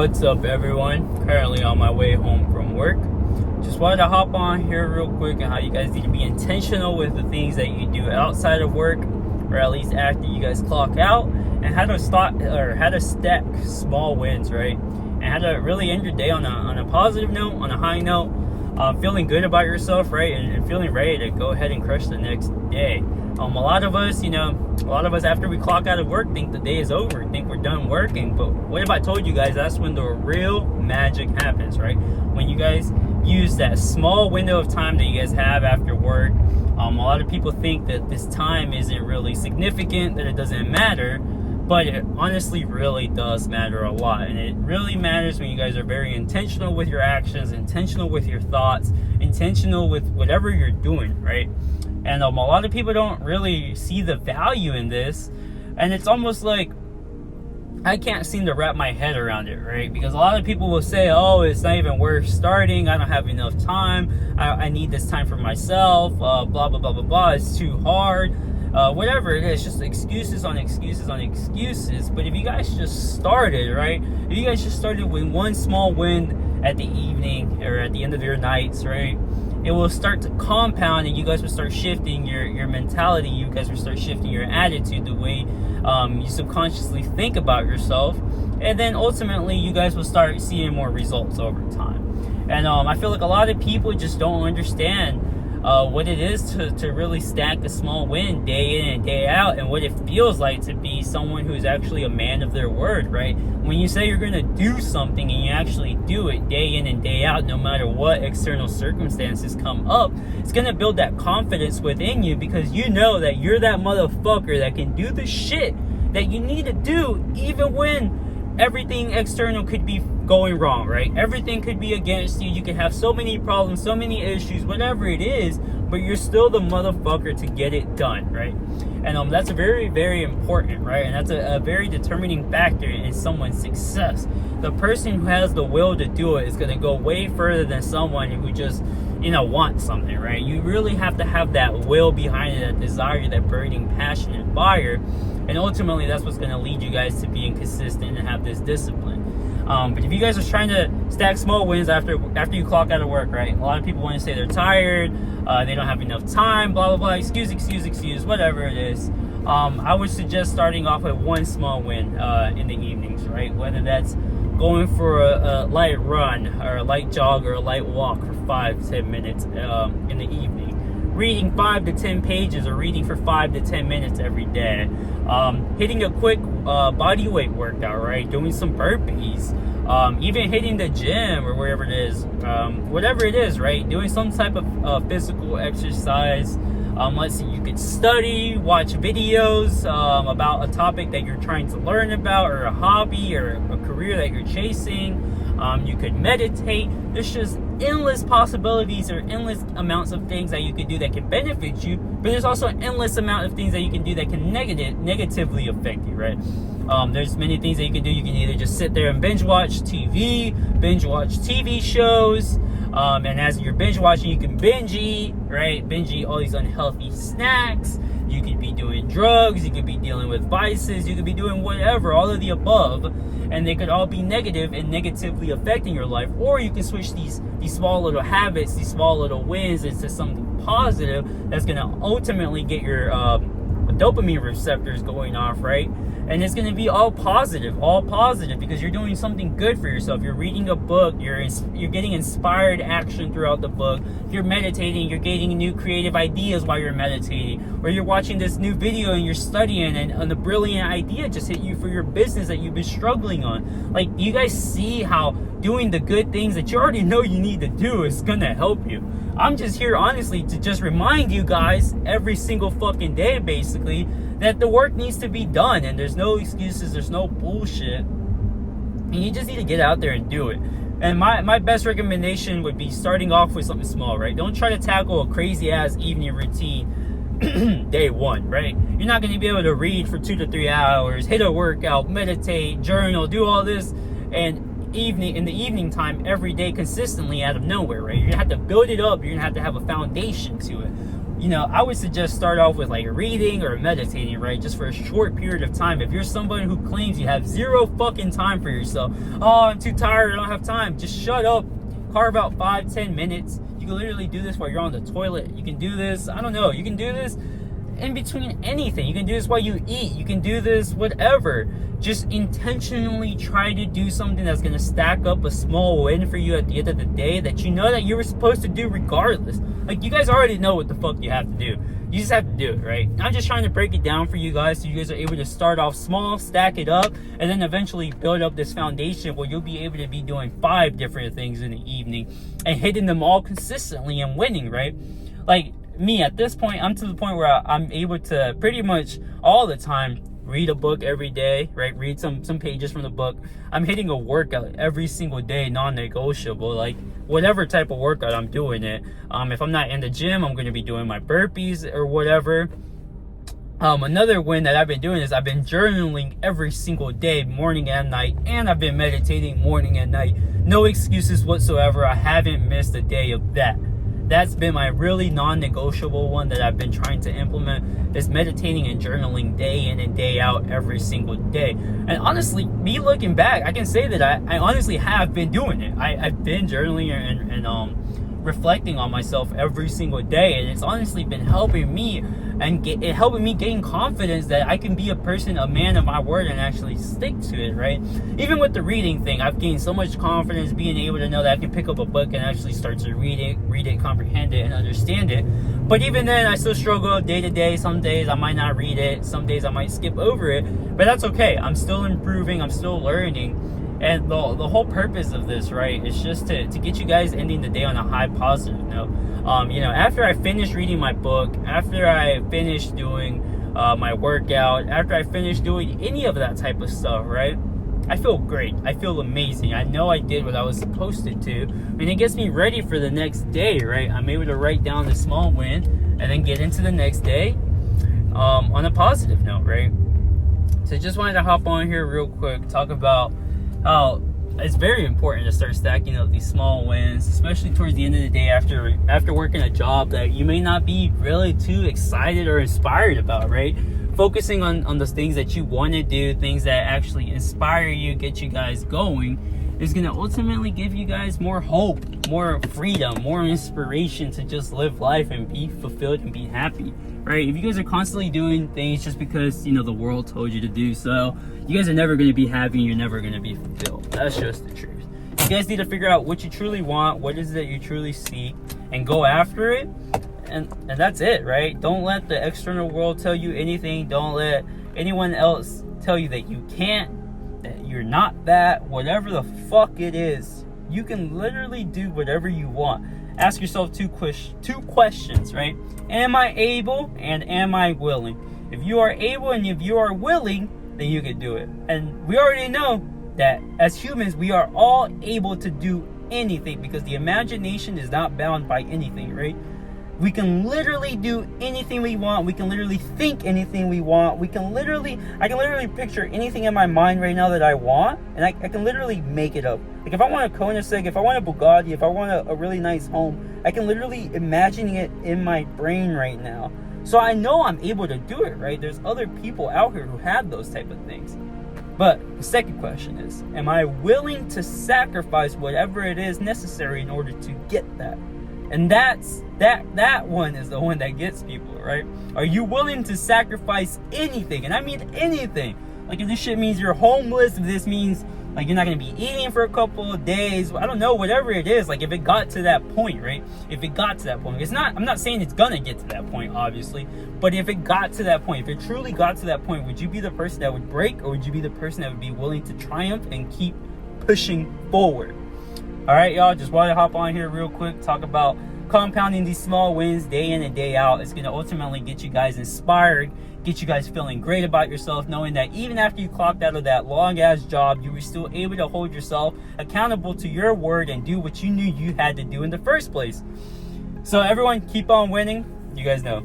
What's up, everyone? Currently on my way home from work. Just wanted to hop on here real quick and how you guys need to be intentional with the things that you do outside of work, or at least after you guys clock out, and how to stack small wins, right? And how to really end your day on a positive note, on a high note, feeling good about yourself, right? And feeling ready to go ahead and crush the next day. A lot of us after we clock out of work think the day is over, think we're done working. But what if I told you guys that's when the real magic happens, right? When you guys use that small window of time that you guys have after work. A lot of people think that this time isn't really significant, that it doesn't matter, but it honestly really does matter a lot. And it really matters when you guys are very intentional with your actions, intentional with your thoughts, intentional with whatever you're doing, right? And a lot of people don't really see the value in this, and it's almost like I can't seem to wrap my head around it, right? Because a lot of people will say, oh, it's not even worth starting, I don't have enough time, I need this time for myself, blah, blah, blah, blah, blah, it's too hard, whatever it is, just excuses on excuses on excuses. But if you guys just started, right? If you guys just started with one small win at the evening or at the end of your nights, right? It will start to compound, and you guys will start shifting your mentality. You guys will start shifting your attitude, the way you subconsciously think about yourself, and then ultimately you guys will start seeing more results over time. And I feel like a lot of people just don't understand what it is to really stack a small win day in and day out, and what it feels like to be someone who is actually a man of their word, right? When you say you're going to do something and you actually do it day in and day out, no matter what external circumstances come up, it's going to build that confidence within you, because you know that you're that motherfucker that can do the shit that you need to do, even when everything external could be going wrong, right? Everything could be against you. You could have so many problems, so many issues, whatever it is, but you're still the motherfucker to get it done, right? And that's very, very important, right? And that's a very determining factor in someone's success. The person who has the will to do it is going to go way further than someone who just, wants something, right? You really have to have that will behind it, that desire, that burning passion and fire. And ultimately, that's what's going to lead you guys to being consistent and have this discipline. But if you guys are trying to stack small wins after you clock out of work, right? A lot of people want to say they're tired, they don't have enough time, blah, blah, blah, excuse, whatever it is. I would suggest starting off with one small win in the evenings, right? Whether that's going for a light run or a light jog or a light walk for 5-10 minutes in the evening. Reading 5 to 10 pages or reading for 5 to 10 minutes every day. Hitting a quick body weight workout, right? Doing some burpees. Even hitting the gym or wherever it is. Whatever it is, right? Doing some type of physical exercise. Let's see, you could study, watch videos about a topic that you're trying to learn about, or a hobby or a career that you're chasing. You could meditate. There's just endless possibilities, or endless amounts of things that you can do that can benefit you, but there's also an endless amount of things that you can do that can negatively affect you, right? There's many things that you can do. You can either just sit there and binge watch TV shows, and as you're binge watching, you can binge eat, right? Binge eat all these unhealthy snacks. You could be doing drugs, you could be dealing with vices, you could be doing whatever, all of the above, and they could all be negative and negatively affecting your life. Or you can switch these small little habits, these small little wins into something positive that's going to ultimately get your dopamine receptors going off, right? And it's going to be all positive, because you're doing something good for yourself. You're reading a book, you're getting inspired action throughout the book. You're meditating, you're getting new creative ideas while you're meditating. Or you're watching this new video and you're studying, and a brilliant idea just hit you for your business that you've been struggling on. Like, you guys see how doing the good things that you already know you need to do is going to help you. I'm just here, honestly, to just remind you guys every single fucking day, basically, that the work needs to be done, and there's no excuses, there's no bullshit, and you just need to get out there and do it. And my best recommendation would be starting off with something small, right? Don't try to tackle a crazy ass evening routine day one, right? You're not going to be able to read for 2 to 3 hours, hit a workout, meditate, journal, do all this, and in the evening time every day consistently out of nowhere, right? You're gonna have to build it up. You're gonna have to have a foundation to it. you know, I would suggest start off with like reading or meditating, right? Just for a short period of time. If you're somebody who claims you have zero fucking time for yourself, oh, I'm too tired, I don't have time, just shut up. Carve out 5-10 minutes. You can literally do this while you're on the toilet. You can do this, I don't know, you can do this in between anything. You can do this while you eat. You can do this whatever. Just intentionally try to do something that's going to stack up a small win for you at the end of the day that you know that you were supposed to do regardless. Like, you guys already know what the fuck you have to do. You just have to do it, right? I'm just trying to break it down for you guys so you guys are able to start off small, stack it up, and then eventually build up this foundation where you'll be able to be doing 5 different things in the evening and hitting them all consistently and winning, right? Like, me at this point, I'm to the point where I'm able to pretty much all the time read a book every day, right? Read some pages from the book. I'm hitting a workout every single day, non-negotiable. Like, whatever type of workout, I'm doing it. If I'm not in the gym, I'm going to be doing my burpees or whatever. Another win that I've been doing is I've been journaling every single day, morning and night, and I've been meditating morning and night. No excuses whatsoever. I haven't missed a day of that. That's been my really non-negotiable one that I've been trying to implement, is meditating and journaling day in and day out every single day. And honestly, me looking back, I can say that I honestly have been doing it. I've been journaling and reflecting on myself every single day, and it's honestly been helping me and helping me gain confidence that I can be a person, a man of my word, and actually stick to it, right? Even with the reading thing, I've gained so much confidence being able to know that I can pick up a book and actually start to read it, comprehend it, and understand it. But even then, I still struggle day to day. Some days I might not read it, some days I might skip over it, but that's okay. I'm still improving, I'm still learning. And the whole purpose of this, right, is just to get you guys ending the day on a high positive note. You know, after I finish reading my book, after I finish doing my workout, after I finish doing any of that type of stuff, right, I feel great. I feel amazing. I know I did what I was supposed to do. And it gets me ready for the next day, right? I'm able to write down the small win and then get into the next day on a positive note, right? So just wanted to hop on here real quick, talk about how it's very important to start stacking up these small wins, especially towards the end of the day after working a job that you may not be really too excited or inspired about, right? Focusing on those things that you want to do, things that actually inspire you, get you guys going, is going to ultimately give you guys more hope, more freedom, more inspiration to just live life and be fulfilled and be happy, right? If you guys are constantly doing things just because, you know, the world told you to do so, you guys are never going to be happy, you're never going to be fulfilled. That's just the truth. You guys need to figure out what you truly want, what is it that you truly seek, and go after it. And that's it, right? Don't let the external world tell you anything. Don't let anyone else tell you that you can't, that you're not that, whatever the fuck it is. You can literally do whatever you want. Ask yourself two questions, right? Am I able and am I willing? If you are able and if you are willing, then you can do it. And we already know that as humans, we are all able to do anything because the imagination is not bound by anything, right? We can literally do anything we want. We can literally think anything we want. I can literally picture anything in my mind right now that I want, and I can literally make it up. Like, if I want a Koenigsegg, if I want a Bugatti, if I want a really nice home, I can literally imagine it in my brain right now. So I know I'm able to do it, right? There's other people out here who have those type of things. But the second question is, am I willing to sacrifice whatever it is necessary in order to get that? And that one is the one that gets people, right? Are you willing to sacrifice anything? And I mean anything. Like, if this shit means you're homeless, if this means like you're not gonna be eating for a couple of days, I don't know, whatever it is, like if it got to that point, right? If it got to that point, I'm not saying it's gonna get to that point, obviously, but if it got to that point, if it truly got to that point, would you be the person that would break, or would you be the person that would be willing to triumph and keep pushing forward? All right, y'all, just want to hop on here real quick, talk about compounding these small wins day in and day out. It's going to ultimately get you guys inspired, get you guys feeling great about yourself, knowing that even after you clocked out of that long-ass job, you were still able to hold yourself accountable to your word and do what you knew you had to do in the first place. So everyone, keep on winning. You guys know.